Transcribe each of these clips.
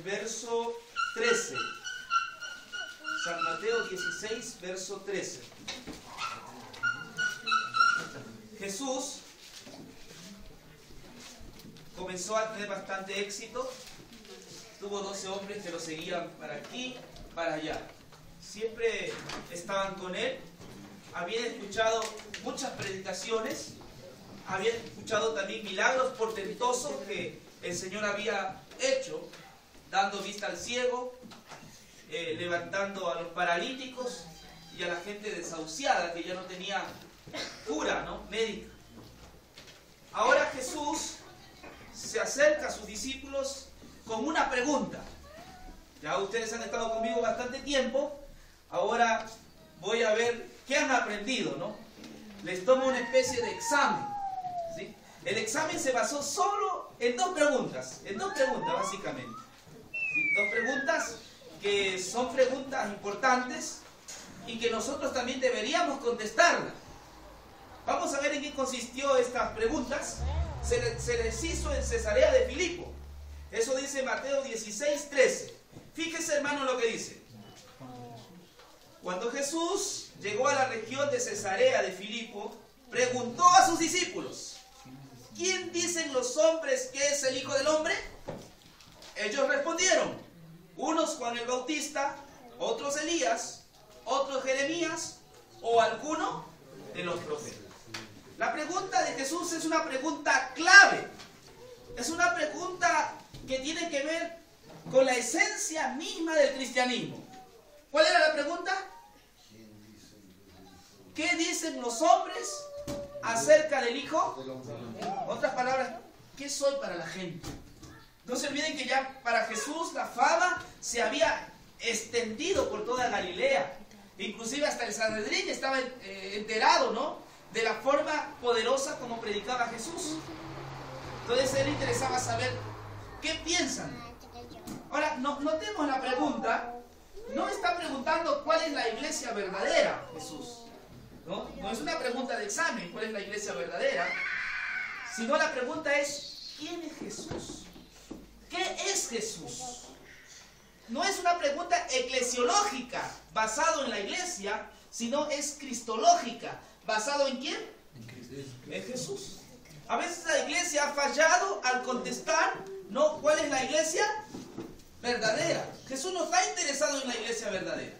verso 13. San Mateo 16, verso 13. Jesús comenzó a tener bastante éxito. Tuvo 12 hombres que lo seguían para aquí, para allá. Siempre estaban con él. Habían escuchado muchas predicaciones. Habían escuchado también milagros portentosos que el Señor había hecho, dando vista al ciego, levantando a los paralíticos y a la gente desahuciada que ya no tenía cura, ¿no? Médica. Ahora Jesús se acerca a sus discípulos con una pregunta. Ya ustedes han estado conmigo bastante tiempo. Ahora voy a ver qué han aprendido, ¿no? Les tomo una especie de examen, ¿sí? El examen se basó solo en dos preguntas básicamente, ¿sí? Dos preguntas que son preguntas importantes y que nosotros también deberíamos contestarlas. Vamos a ver en qué consistió estas preguntas. Se les hizo en Cesarea de Filipo. Eso dice Mateo 16, 13. Fíjese, hermano, lo que dice. Cuando Jesús llegó a la región de Cesarea de Filipo, preguntó a sus discípulos: ¿quién dicen los hombres que es el Hijo del Hombre? Ellos respondieron: unos Juan el Bautista, otros Elías, otros Jeremías o alguno de los profetas. La pregunta de Jesús es una pregunta clave. Es una pregunta que tiene que ver con la esencia misma del cristianismo. ¿Cuál era la pregunta? ¿Qué dicen los hombres acerca del Hijo? Otras palabras, ¿qué soy para la gente? No se olviden que ya para Jesús la fama se había extendido por toda Galilea. Inclusive hasta el Sanedrín estaba enterado, ¿no?, de la forma poderosa como predicaba Jesús. Entonces a él le interesaba saber qué piensan. Ahora, notemos la pregunta. No está preguntando cuál es la iglesia verdadera, Jesús. No es una pregunta de examen, cuál es la iglesia verdadera, sino la pregunta es: ¿quién es Jesús? ¿Qué es Jesús? No es una pregunta eclesiológica, basado en la iglesia, sino es cristológica. ¿Basado en quién? En Jesús. A veces la iglesia ha fallado al contestar, ¿no?, ¿cuál es la iglesia verdadera? Jesús no está interesado en la iglesia verdadera.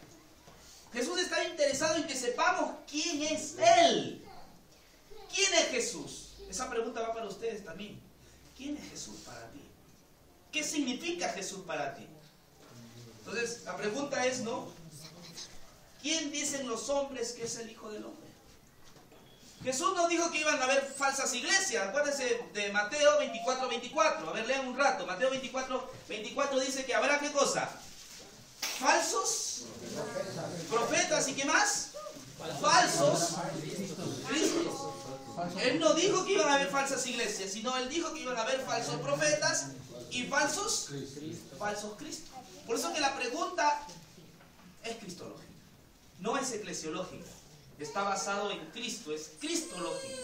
Jesús está interesado en que sepamos quién es Él. ¿Quién es Jesús? Esa pregunta va para ustedes también. ¿Quién es Jesús para ti? ¿Qué significa Jesús para ti? Entonces, la pregunta es, ¿no?, ¿quién dicen los hombres que es el Hijo del Hombre? Jesús nos dijo que iban a haber falsas iglesias. Acuérdense de Mateo 24, 24. A ver, lean un rato. Mateo 24, 24 dice que habrá, ¿qué cosa? Falsos profetas. ¿Y qué más? Falsos cristos. Él no dijo que iban a haber falsas iglesias, sino él dijo que iban a haber falsos profetas y falsos cristos. Por eso que la pregunta es cristológica, no es eclesiológica. Está basado en Cristo, es cristológico.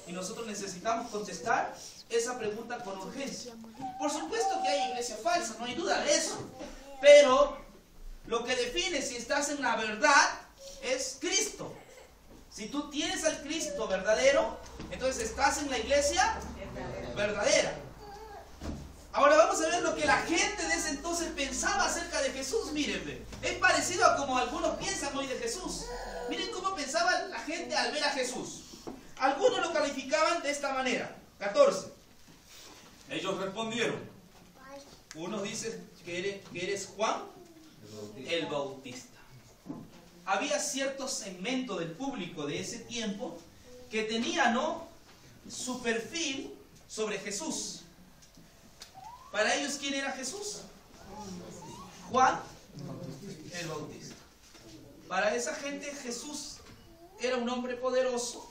Y nosotros necesitamos contestar esa pregunta con urgencia. Por supuesto que hay iglesias falsas, no hay duda de eso. Pero lo que define si estás en la verdad es Cristo. Si tú tienes al Cristo verdadero, entonces estás en la iglesia verdadera. Ahora vamos a ver lo que la gente de ese entonces pensaba acerca de Jesús. Miren, es parecido a como algunos piensan hoy de Jesús. Miren cómo pensaba la gente al ver a Jesús. Algunos lo calificaban de esta manera. 14. Ellos respondieron. Unos dicen que eres Juan el Bautista. Había cierto segmento del público de ese tiempo que tenía, ¿no?, su perfil sobre Jesús. Para ellos, ¿quién era Jesús? Juan el Bautista. Para esa gente Jesús era un hombre poderoso,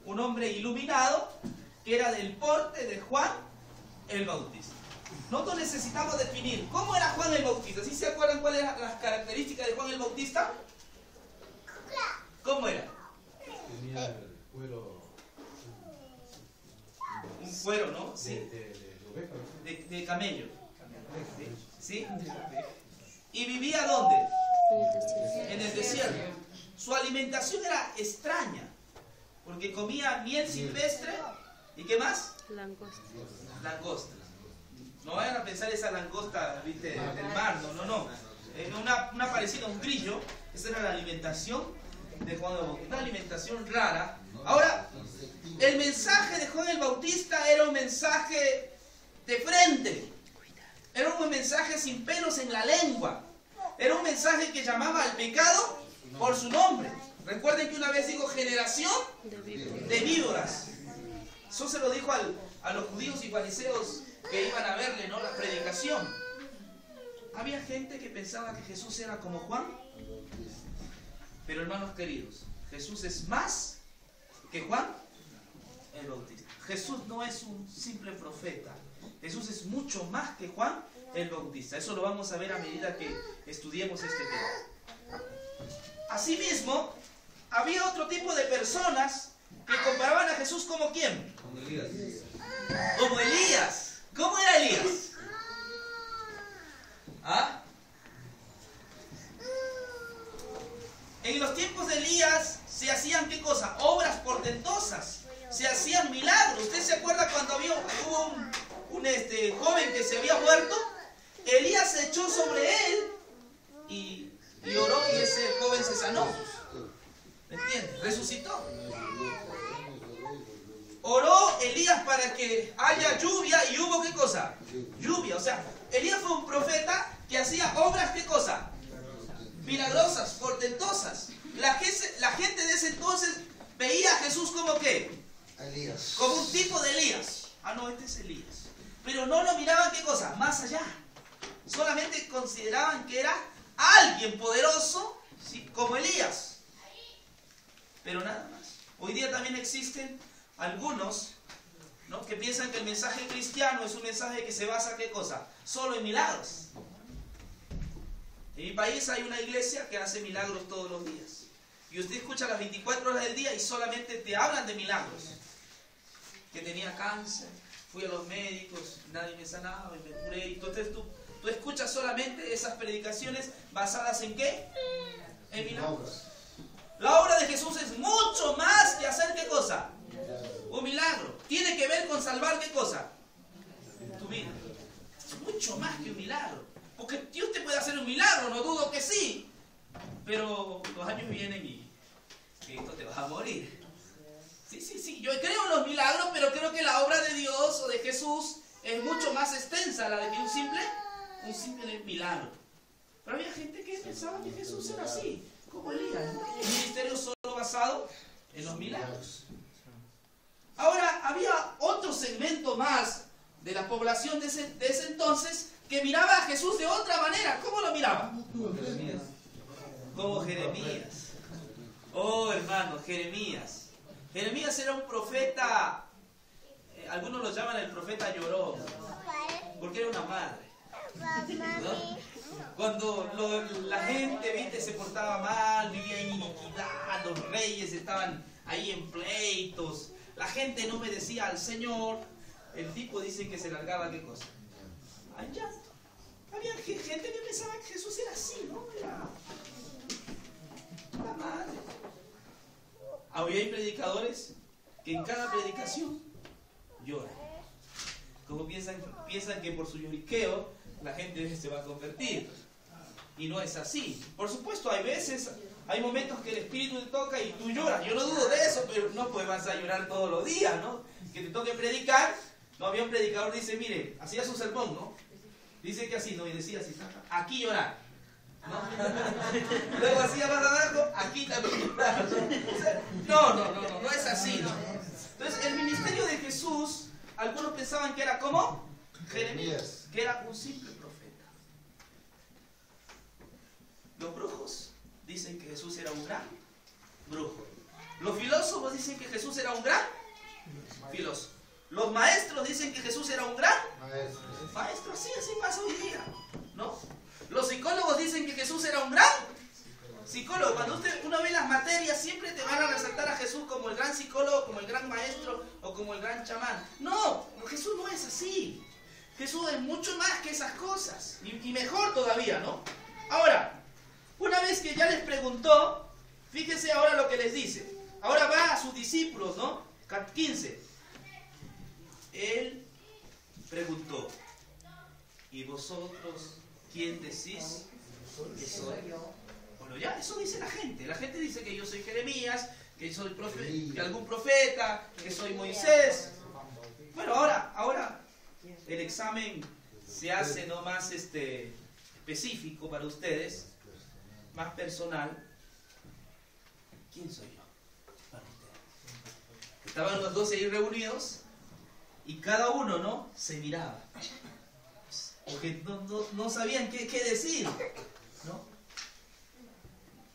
un hombre iluminado, que era del porte de Juan el Bautista. Nosotros necesitamos definir cómo era Juan el Bautista. ¿Sí se acuerdan cuáles eran las características de Juan el Bautista? ¿Cómo era? Tenía el cuero. Un cuero, ¿no? Sí. De oveja. De camello. ¿Sí? ¿Y vivía dónde? En el desierto. Su alimentación era extraña, porque comía miel silvestre y ¿qué más? Langosta. Langosta. No vayan a pensar esa langosta, ¿viste? Del mar, no. Una parecida a un grillo. Esa era la alimentación de Juan el Bautista. Una alimentación rara. Ahora, el mensaje de Juan el Bautista era un mensaje de frente. Era un mensaje sin pelos en la lengua. Era un mensaje que llamaba al pecado por su nombre. Recuerden que una vez dijo generación de víboras. Eso se lo dijo a los judíos y fariseos que iban a verle, ¿no?, la predicación. Había gente que pensaba que Jesús era como Juan. Pero hermanos queridos, Jesús es más que Juan el Bautista. Jesús no es un simple profeta. Jesús es mucho más que Juan el Bautista. Eso lo vamos a ver a medida que estudiemos este tema. Asimismo, había otro tipo de personas que comparaban a Jesús como ¿quién? Como Elías. Como Elías. ¿Cómo era Elías? ¿Ah? En los tiempos de Elías se hacían ¿qué cosa? Obras portentosas. Se hacían milagros. ¿Usted se acuerda cuando hubo un joven que se había muerto? Elías se echó sobre él y oró y ese joven se sanó. ¿Me entiendes? Resucitó. Oró Elías para que haya lluvia y hubo ¿qué cosa? Lluvia. O sea, Elías fue un profeta que hacía obras ¿qué cosa? Milagrosas, portentosas. La gente de ese entonces veía a Jesús como ¿qué? Elías. Como un tipo de Elías. Ah, no, este es Elías. Pero no lo miraban ¿qué cosa? Más allá. Solamente consideraban que era alguien poderoso, ¿sí?, como Elías. Pero nada más. Hoy día también existen algunos, ¿no?, que piensan que el mensaje cristiano es un mensaje que se basa ¿qué cosa? Solo en milagros. En mi país hay una iglesia que hace milagros todos los días. Y usted escucha las 24 horas del día y solamente te hablan de milagros. Que tenía cáncer, fui a los médicos, nadie me sanaba y me curé. Entonces tú escuchas solamente esas predicaciones basadas ¿en qué? En milagros. La obra de Jesús es mucho más que hacer ¿qué cosa? Un milagro. Tiene que ver con salvar ¿qué cosa? Tu vida. Es mucho más que un milagro. Porque Dios te puede hacer un milagro, no dudo que sí. Pero los años vienen y esto te vas a morir. Sí. Yo creo en los milagros, pero creo que la obra de Dios o de Jesús es mucho más extensa la de que un simple milagro. Pero había gente que pensaba que Jesús era así, como Elías, ¿no? Un ministerio solo basado en los milagros. Ahora, había otro segmento más de la población de ese entonces que miraba a Jesús de otra manera. ¿Cómo lo miraba? Como Jeremías. Oh, hermano, Jeremías. Jeremías era un profeta, algunos lo llaman el profeta llorón, porque era una madre, ¿no? Cuando la gente, viste, se portaba mal, vivía en iniquidad, los reyes estaban ahí en pleitos, la gente no obedecía al Señor, el tipo dice que se largaba ¿qué cosa? Al llanto. Había gente que pensaba que Jesús era así, ¿no? Era la madre. Hoy hay predicadores que en cada predicación lloran. Como piensan que por su lloriqueo la gente se va a convertir. Y no es así. Por supuesto, hay momentos que el Espíritu te toca y tú lloras. Yo no dudo de eso, pero no pues vas a llorar todos los días, ¿no? Que te toque predicar. No, había un predicador que dice, mire, hacía su sermón, ¿no? Dice que así, ¿no? Y decía así, aquí llorar, ¿no? Luego hacía más abajo, aquí también llorar. No es así, ¿no? Entonces, el ministerio de Jesús, algunos pensaban que era como Jeremías, que era un simple profeta. Los brujos dicen que Jesús era un gran brujo. Los filósofos dicen que Jesús era un gran filósofo. Los maestros dicen que Jesús era un gran maestro. Así pasa hoy día, ¿no? Los psicólogos dicen que Jesús era un gran psicólogo. Cuando uno ve las materias, siempre te van a resaltar a Jesús como el gran psicólogo, como el gran maestro o como el gran chamán. No, Jesús no es así. Jesús es mucho más que esas cosas. Y mejor todavía, ¿no? Ahora, una vez que ya les preguntó, fíjense ahora lo que les dice. Ahora va a sus discípulos, ¿no? 15. Él preguntó, ¿y vosotros quién decís que soy? Bueno, ya eso dice la gente. La gente dice que yo soy Jeremías, que soy que algún profeta, que soy Moisés. Bueno, ahora el examen se hace no más específico para ustedes, más personal. ¿Quién soy yo para ustedes? Estaban los 12 ahí reunidos y cada uno, ¿no?, se miraba, porque no sabían qué decir, ¿no?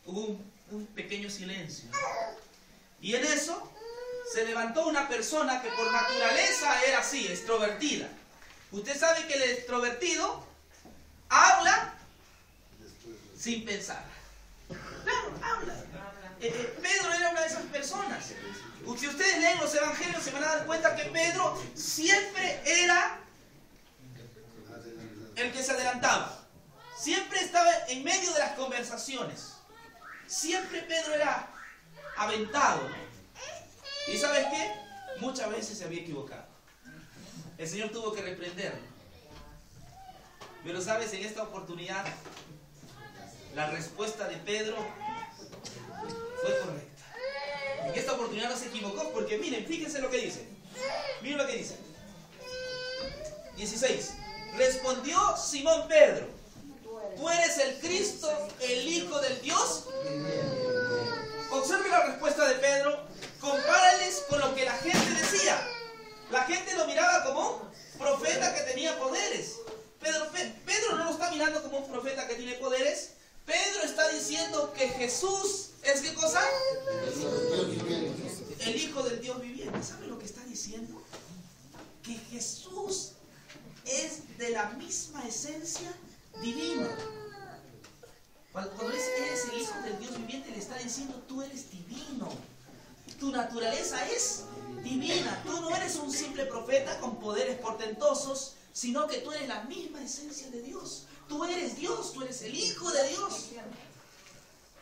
Hubo un pequeño silencio. Y en eso se levantó una persona que por naturaleza era así, extrovertida. Usted sabe que el extrovertido habla sin pensar. Claro, habla. Pedro era una de esas personas. Si ustedes leen los evangelios se van a dar cuenta que Pedro siempre era el que se adelantaba. Siempre estaba en medio de las conversaciones. Siempre Pedro era aventado, ¿no? ¿Y sabes qué? Muchas veces se había equivocado. El Señor tuvo que reprenderlo. Pero sabes, en esta oportunidad la respuesta de Pedro fue correcta. En esta oportunidad no se equivocó, porque miren, fíjense lo que dice. Miren lo que dice. 16. Respondió Simón Pedro: ¿tú eres el Cristo, el Hijo del Dios? Observe la respuesta de Pedro. Compárales con lo que la gente decía. La gente lo miraba como un profeta que tenía poderes. Pedro no lo está mirando como un profeta que tiene poderes. Pedro está diciendo que Jesús es, ¿qué cosa? El Hijo del Dios viviente. ¿Sabe lo que está diciendo? Que Jesús es de la misma esencia divina. Cuando eres el Hijo del Dios viviente, le está diciendo: tú eres divino. Tu naturaleza es divina. Tú no eres un simple profeta con poderes portentosos, sino que tú eres la misma esencia de Dios. Tú eres Dios, tú eres el Hijo de Dios.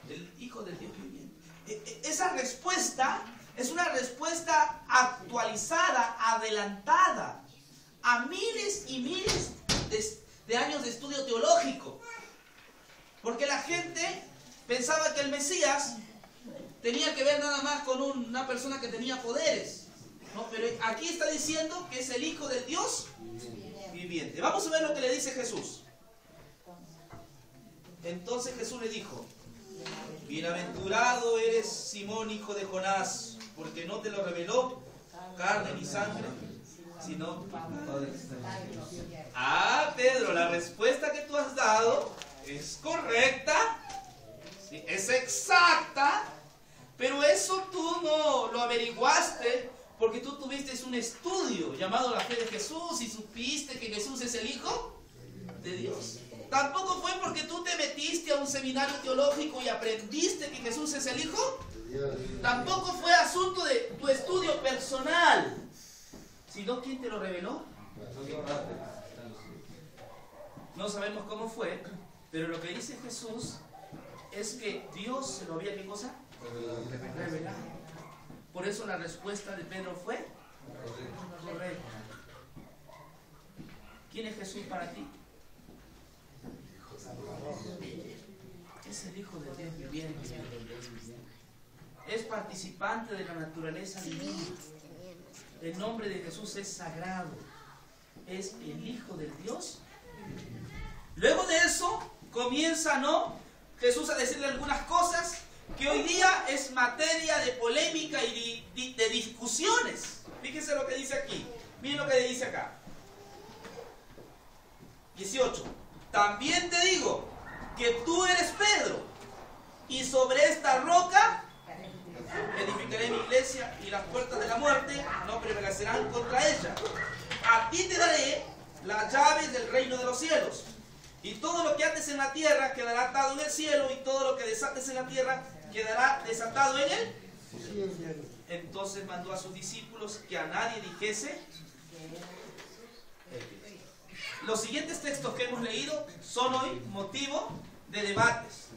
El Hijo del Dios viviente. Esa respuesta es una respuesta actualizada, adelantada a miles y miles de años de estudio teológico. Porque la gente pensaba que el Mesías tenía que ver nada más con una persona que tenía poderes, ¿no? Pero aquí está diciendo que es el Hijo del Dios viviente. Vamos a ver lo que le dice Jesús. Entonces Jesús le dijo: bienaventurado eres, Simón, hijo de Jonás, porque no te lo reveló carne ni sangre, sino Padre. Ah, Pedro, la respuesta que tú has dado es correcta, ¿sí? Es exacta, pero eso tú no lo averiguaste porque tú tuviste un estudio llamado la fe de Jesús y supiste que Jesús es el Hijo de Dios. Tampoco fue porque tú te metiste a un seminario teológico y aprendiste que Jesús es el Hijo. Tampoco fue asunto de tu estudio personal, sino ¿quién te lo reveló? No sabemos cómo fue, pero lo que dice Jesús es que Dios se lo había, ¿qué cosa? Revelado. Por eso la respuesta de Pedro fue correcta. ¿Quién es Jesús para ti? Es el Hijo de Dios viviente. Es participante de la naturaleza divina. El nombre de Jesús es sagrado. Es el Hijo del Dios. Luego de eso comienza, ¿no?, Jesús a decirle algunas cosas que hoy día es materia de polémica y de discusiones. Fíjense lo que dice aquí. Miren lo que dice acá. 18. También te digo que tú eres Pedro, y sobre esta roca edificaré mi iglesia, y las puertas de la muerte no prevalecerán contra ella. A ti te daré las llaves del reino de los cielos. Y todo lo que ates en la tierra quedará atado en el cielo, y todo lo que desates en la tierra quedará desatado en él. Entonces mandó a sus discípulos que a nadie dijese. los siguientes textos que hemos leído son hoy motivo de debates,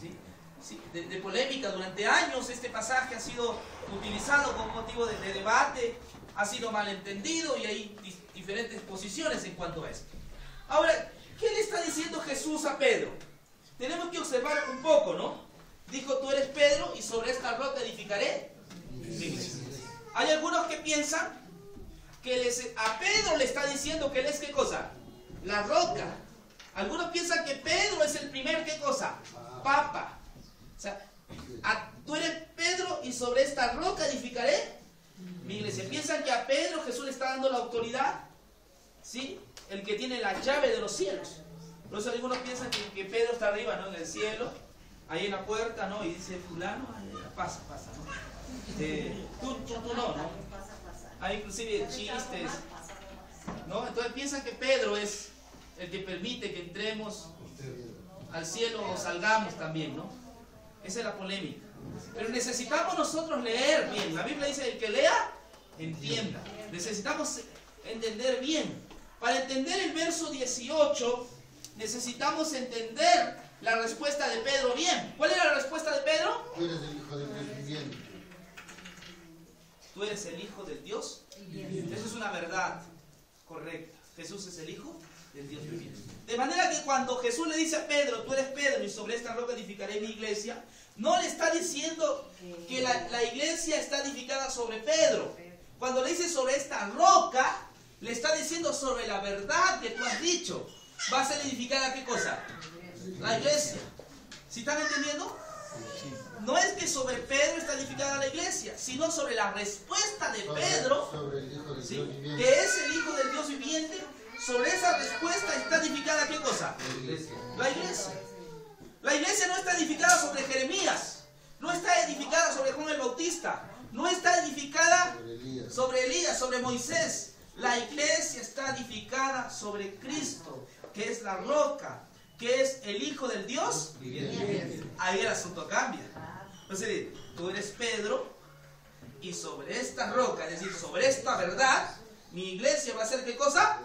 ¿sí? Sí, de polémica. Durante años este pasaje ha sido utilizado como motivo de debate, ha sido malentendido y hay diferentes posiciones en cuanto a esto. Ahora, ¿qué le está diciendo Jesús a Pedro? Tenemos que observar un poco, ¿no? Dijo, tú eres Pedro y sobre esta roca edificaré mi iglesia. Hay algunos que piensan que a Pedro le está diciendo que él es, ¿qué cosa? La roca. Algunos piensan que Pedro es el primer, ¿qué cosa? Papa. O sea, tú eres Pedro y sobre esta roca edificaré mi iglesia. Piensan que a Pedro Jesús le está dando la autoridad, ¿sí? El que tiene la llave de los cielos. Por eso algunos piensan que Pedro está arriba, ¿no? En el cielo, ahí en la puerta, ¿no? Y dice, fulano, pasa, ¿no? Tú no. Hay inclusive chistes, ¿no? Entonces piensan que Pedro es el que permite que entremos al cielo o salgamos también, ¿no? Esa es la polémica. Pero necesitamos nosotros leer bien. La Biblia dice, el que lea, entienda. Necesitamos entender bien. Para entender el verso 18, necesitamos entender la respuesta de Pedro bien. ¿Cuál era la respuesta de Pedro? Tú eres el Hijo del Dios viviente. Tú eres el Hijo del Dios viviente. Eso es una verdad correcta. Jesús es el Hijo del Dios viviente. De manera que cuando Jesús le dice a Pedro, tú eres Pedro y sobre esta roca edificaré mi iglesia, no le está diciendo que la iglesia está edificada sobre Pedro. Cuando le dice sobre esta roca, le está diciendo sobre la verdad que tú has dicho. Va a ser edificada, ¿qué cosa? La iglesia. ¿Sí están entendiendo? No es que sobre Pedro está edificada la iglesia, sino sobre la respuesta de Pedro, sobre el Hijo del ¿sí? Dios viviente. Que es el Hijo del Dios viviente. Sobre esa respuesta está edificada, ¿qué cosa? La iglesia. La iglesia no está edificada sobre Jeremías, no está edificada sobre Juan el Bautista, no está edificada sobre Elías, sobre Moisés. La iglesia está edificada sobre Cristo, que es la roca, que es el Hijo del Dios viviente. Ahí el asunto cambia. Entonces, tú eres Pedro y sobre esta roca, es decir, sobre esta verdad, mi iglesia va a ser, ¿qué cosa?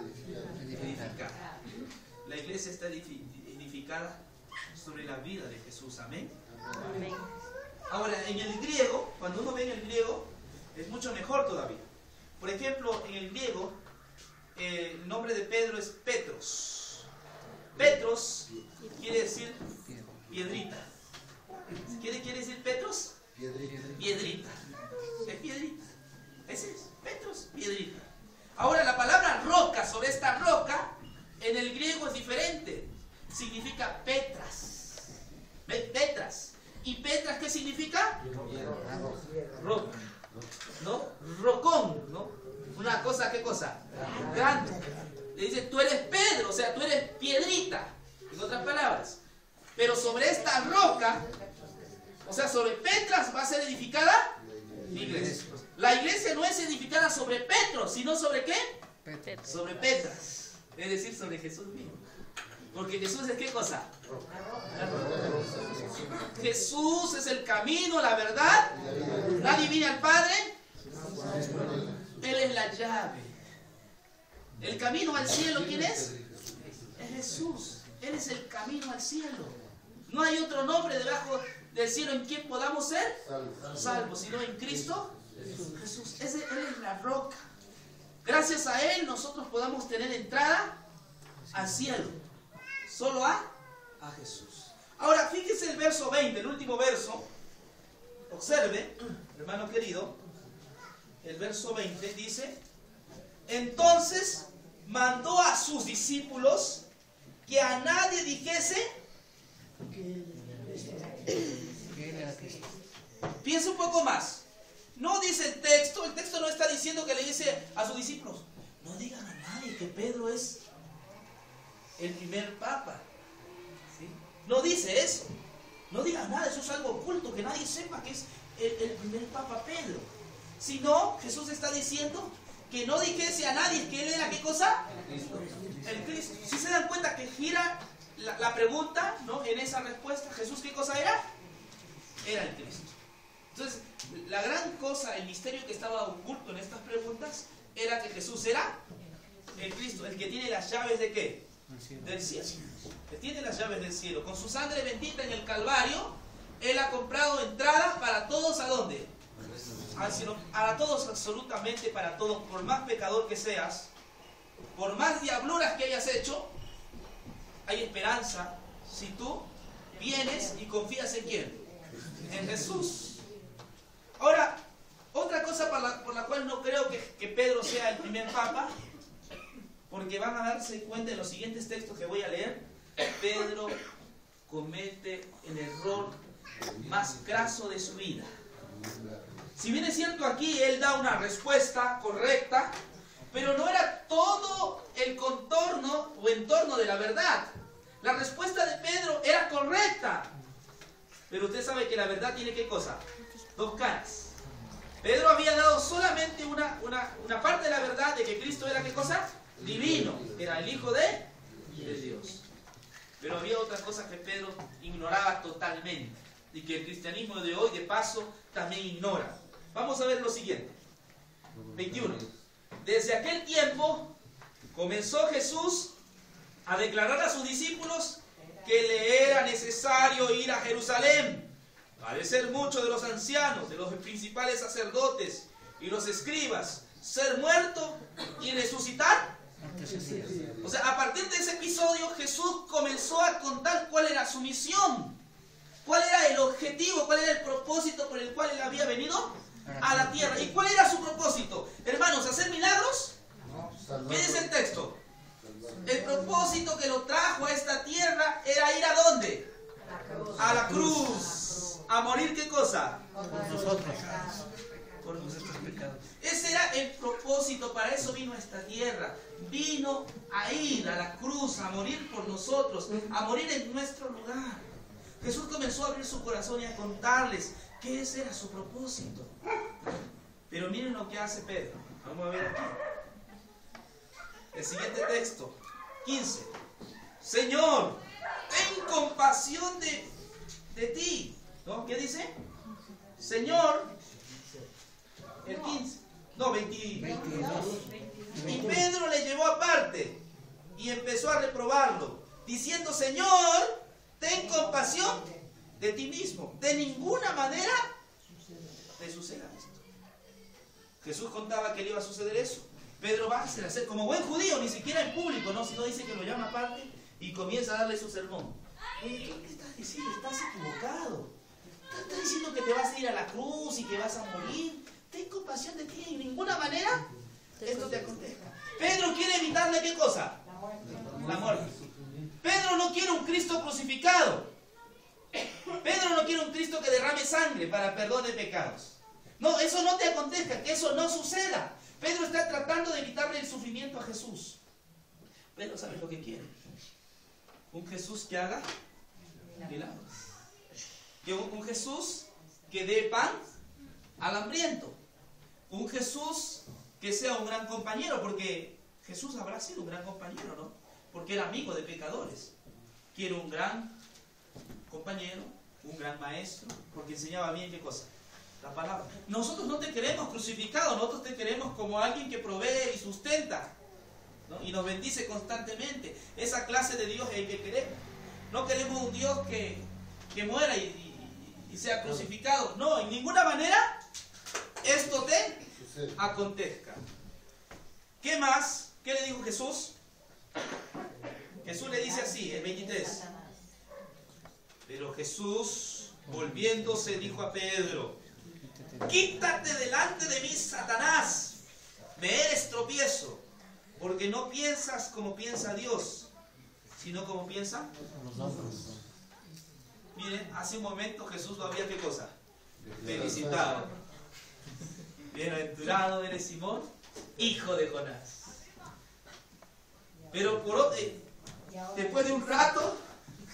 Edificada. La iglesia está edificada sobre la vida de Jesús. Amén. Amén. Ahora, en el griego, cuando uno ve en el griego, es mucho mejor todavía. Por ejemplo, en el griego, el nombre de Pedro es Petros. Petros quiere decir piedrita. ¿Qué quiere decir Petros? Piedrita. Es piedrita. Ese es Petros, piedrita. Ahora, la palabra roca, sobre esta roca, en el griego es diferente. Significa Petras. Petras. ¿Y Petras qué significa? Roca. ¿No? Rocón, ¿no? Una cosa, ¿qué cosa? Grande. Le dice, tú eres Pedro, o sea, tú eres piedrita, en otras palabras. Pero sobre esta roca, o sea, sobre Petras va a ser edificada la iglesia. La iglesia no es edificada sobre Petros, sino sobre ¿qué? Sobre Petras. Es decir, sobre Jesús mismo. Porque Jesús es ¿qué cosa? Jesús es el camino, la verdad. Nadie viene al Padre. Él es la llave. El camino al cielo, ¿quién es? Es Jesús. Él es el camino al cielo. No hay otro nombre debajo del cielo en quien podamos ser salvos, sino en Cristo Jesús. Él es la roca. Gracias a Él nosotros podamos tener entrada al cielo. Solo a Jesús. Ahora, fíjese el verso 20, el último verso. Observe, hermano querido. El verso 20 dice: entonces mandó a sus discípulos que a nadie dijese. Piensa un poco más. No dice el texto no está diciendo que le dice a sus discípulos, no digan a nadie que Pedro es el primer papa. ¿Sí? No dice eso. No digan nada, eso es algo oculto, que nadie sepa que es el primer papa Pedro. Sino, Jesús está diciendo que no dijese a nadie que él era ¿qué cosa? El Cristo. Si se dan cuenta que gira la pregunta, ¿no? En esa respuesta, Jesús ¿qué cosa era? Era el Cristo. Entonces, la gran cosa, el misterio que estaba oculto en estas preguntas, era que Jesús era El Cristo, el que tiene las llaves ¿de qué? Del cielo. Que tiene las llaves del cielo. Con su sangre bendita en el Calvario, Él ha comprado entradas para todos. ¿A dónde? Al cielo. Para todos, absolutamente para todos. Por más pecador que seas, por más diabluras que hayas hecho, hay esperanza si tú vienes y confías en ¿quién? En Jesús. Ahora, otra cosa por la cual no creo que Pedro sea el primer papa, porque van a darse cuenta en los siguientes textos que voy a leer, Pedro comete el error más graso de su vida. Si bien es cierto aquí él da una respuesta correcta, pero no era todo el contorno o entorno de la verdad. La respuesta de Pedro era correcta, pero usted sabe que la verdad tiene ¿qué cosa? Dos caras. Pedro había dado solamente una parte de la verdad de que Cristo era ¿qué cosa? Divino, era el Hijo de Dios. Pero había otras cosas que Pedro ignoraba totalmente y que el cristianismo de hoy, de paso, también ignora. Vamos a ver lo siguiente. 21. Desde aquel tiempo comenzó Jesús a declarar a sus discípulos que le era necesario ir a Jerusalén, padecer mucho de los ancianos, de los principales sacerdotes y los escribas, ser muerto y resucitar. O sea, a partir de ese episodio Jesús comenzó a contar cuál era su misión, cuál era el objetivo, cuál era el propósito por el cual él había venido a la tierra. ¿Y cuál era su propósito? Hermanos, ¿hacer milagros? ¿Qué dice el texto? El propósito que lo trajo a esta tierra era ir ¿a dónde? A la cruz. ¿A morir qué cosa? Por nosotros. Por nuestros pecados. Ese era el propósito, para eso vino a esta tierra. Vino a ir a la cruz, a morir por nosotros, a morir en nuestro lugar. Jesús comenzó a abrir su corazón y a contarles que ese era su propósito. Pero miren lo que hace Pedro. Vamos a ver aquí. El siguiente texto, 15. Señor, ten compasión de ti. ¿No? ¿Qué dice? Señor, el 15. No, 22. Y Pedro le llevó aparte y empezó a reprobarlo, diciendo: Señor, ten compasión de ti mismo. De ninguna manera te suceda esto. Jesús contaba que le iba a suceder eso. Pedro va a hacer como buen judío, ni siquiera en público, ¿no? Sino dice que lo llama aparte y comienza a darle su sermón. Oye, ¿qué estás diciendo? Estás equivocado. Estás diciendo que te vas a ir a la cruz y que vas a morir. Ten compasión de ti. De ninguna manera esto te acontezca. Pedro quiere evitarle ¿qué cosa? La muerte. Pedro no quiere un Cristo crucificado. Pedro no quiere un Cristo que derrame sangre para perdón de pecados. No, eso no te acontezca, que eso no suceda. Pedro está tratando de evitarle el sufrimiento a Jesús. Pedro sabe lo que quiere. Un Jesús que haga milagros. Un Jesús que dé pan al hambriento. Un Jesús que sea un gran compañero, porque Jesús habrá sido un gran compañero, ¿no? Porque era amigo de pecadores. Quiere un gran compañero, un gran maestro, porque enseñaba bien ¿qué cosa? La palabra. Nosotros no te queremos crucificado, nosotros te queremos como alguien que provee y sustenta, ¿no? Y nos bendice constantemente. Esa clase de Dios es el que queremos. No queremos un Dios que muera y sea crucificado. No, en ninguna manera esto te acontezca. ¿Qué más? ¿Qué le dijo Jesús? Jesús le dice así, el 23. Pero Jesús, volviéndose, dijo a Pedro: quítate delante de mí, Satanás, me eres tropiezo, porque no piensas como piensa Dios, sino como piensa Los hombres. Miren, hace un momento Jesús lo había ¿qué cosa? Felicitado. Bienaventurado eres Simón, hijo de Jonás. Pero después de un rato,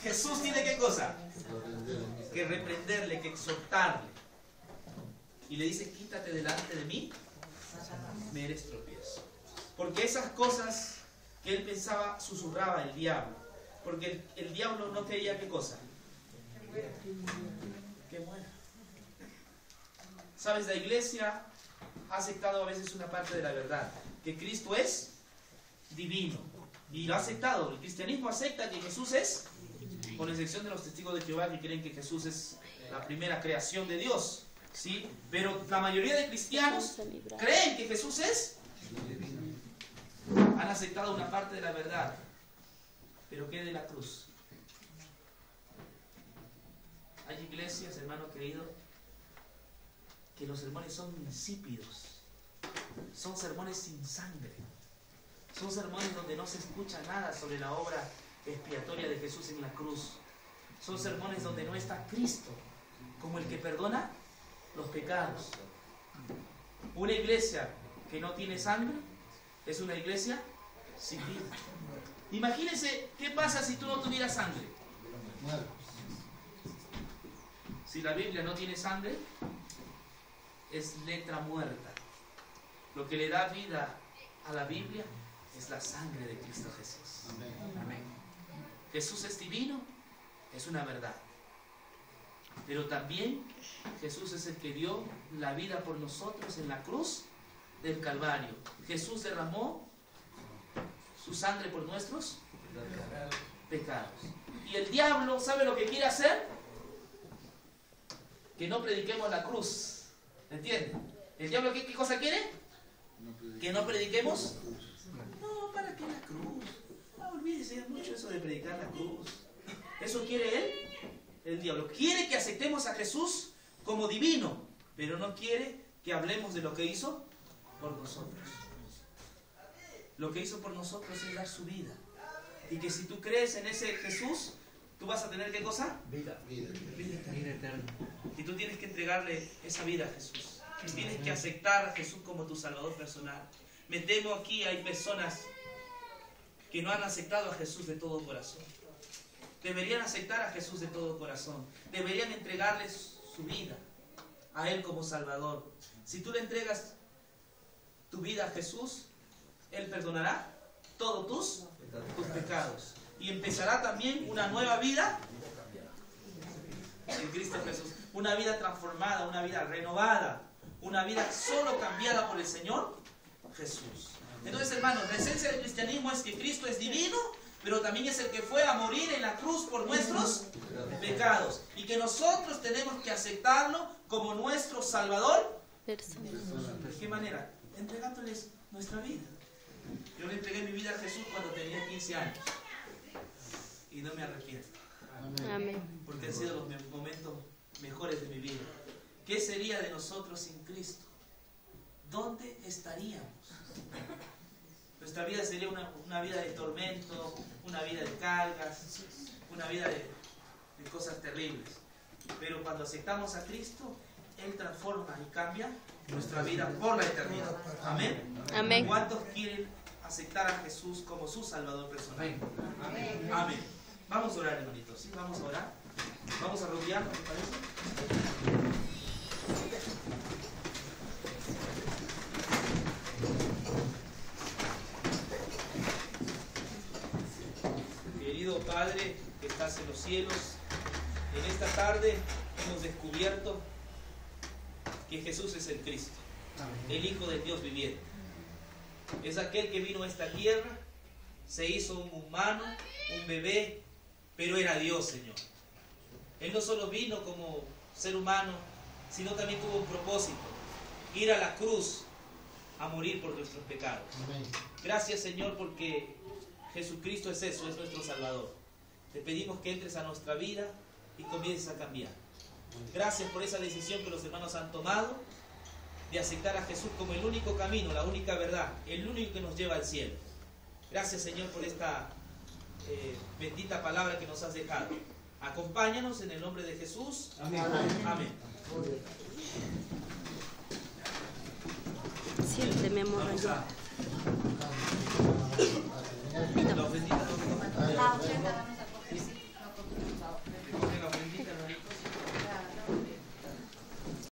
Jesús tiene ¿qué cosa? Que reprenderle, que exhortarle. Y le dice: quítate delante de mí, me eres tropiezo. Porque esas cosas que él pensaba susurraba el diablo. Porque el diablo no quería ¿qué cosa? Que muera. ¿Sabes? La iglesia ha aceptado a veces una parte de la verdad, que Cristo es divino. Y lo ha aceptado. El cristianismo acepta que Jesús es, con excepción de los testigos de Jehová que creen que Jesús es la primera creación de Dios. ¿Sí? Pero la mayoría de cristianos creen que Jesús es. Han aceptado una parte de la verdad. Pero ¿qué de la cruz? Hay iglesias, hermano querido, que los sermones son insípidos. Son sermones sin sangre. Son sermones donde no se escucha nada sobre la obra expiatoria de Jesús en la cruz. Son sermones donde no está Cristo como el que perdona los pecados. Una iglesia que no tiene sangre es una iglesia sin vida. Imagínense qué pasa si tú no tuvieras sangre. Si la Biblia no tiene sangre, es letra muerta. Lo que le da vida a la Biblia es la sangre de Cristo Jesús. Amén. Jesús es divino, es una verdad. Pero también Jesús es el que dio la vida por nosotros en la cruz del Calvario. Jesús derramó su sangre por nuestros pecados. Y el diablo, ¿sabe lo que quiere hacer? Que no prediquemos la cruz. ¿Entienden? ¿El diablo qué cosa quiere? Que no prediquemos. No, ¿para qué la cruz? No, olvídese mucho eso de predicar la cruz. ¿Eso quiere él? El diablo quiere que aceptemos a Jesús como divino, pero no quiere que hablemos de lo que hizo por nosotros. Lo que hizo por nosotros es dar su vida. Y que si tú crees en ese Jesús, tú vas a tener ¿qué cosa? Vida. Vida eterna. Y tú tienes que entregarle esa vida a Jesús. Tienes que aceptar a Jesús como tu Salvador personal. Me temo aquí hay personas que no han aceptado a Jesús de todo corazón. Deberían aceptar a Jesús de todo corazón. Deberían entregarle su vida a Él como Salvador. Si tú le entregas tu vida a Jesús, Él perdonará todos tus pecados. Y empezará también una nueva vida en Cristo Jesús. Una vida transformada, una vida renovada. Una vida solo cambiada por el Señor Jesús. Entonces, hermanos, la esencia del cristianismo es que Cristo es divino, pero también es el que fue a morir en la cruz por nuestros pecados. Y que nosotros tenemos que aceptarlo como nuestro Salvador. ¿De qué manera? Entregándoles nuestra vida. Yo le entregué mi vida a Jesús cuando tenía 15 años. Y no me arrepiento. Amén. Porque han sido los momentos mejores de mi vida. ¿Qué sería de nosotros sin Cristo? ¿Dónde estaríamos? Nuestra vida sería una vida de tormento, una vida de cargas, una vida de cosas terribles. Pero cuando aceptamos a Cristo, Él transforma y cambia nuestra vida por la eternidad. Amén. Amén. ¿Cuántos quieren aceptar a Jesús como su Salvador personal? Amén. Amén. Vamos a orar, hermanitos. ¿Sí? Vamos a orar. Vamos a rodearnos, ¿me parece? Querido Padre que estás en los cielos, en esta tarde hemos descubierto que Jesús es el Cristo, el Hijo del Dios viviente. Es aquel que vino a esta tierra, se hizo un humano, un bebé, pero era Dios, Señor. Él no solo vino como ser humano, sino también tuvo un propósito: ir a la cruz a morir por nuestros pecados. Gracias, Señor, porque Jesucristo es eso, es nuestro Salvador. Te pedimos que entres a nuestra vida y comiences a cambiar. Gracias por esa decisión que los hermanos han tomado de aceptar a Jesús como el único camino, la única verdad, el único que nos lleva al cielo. Gracias, Señor, por esta bendita palabra que nos has dejado. Acompáñanos en el nombre de Jesús. Amén. Amén. Siente, mi amor. Vamos a... La ofrendita,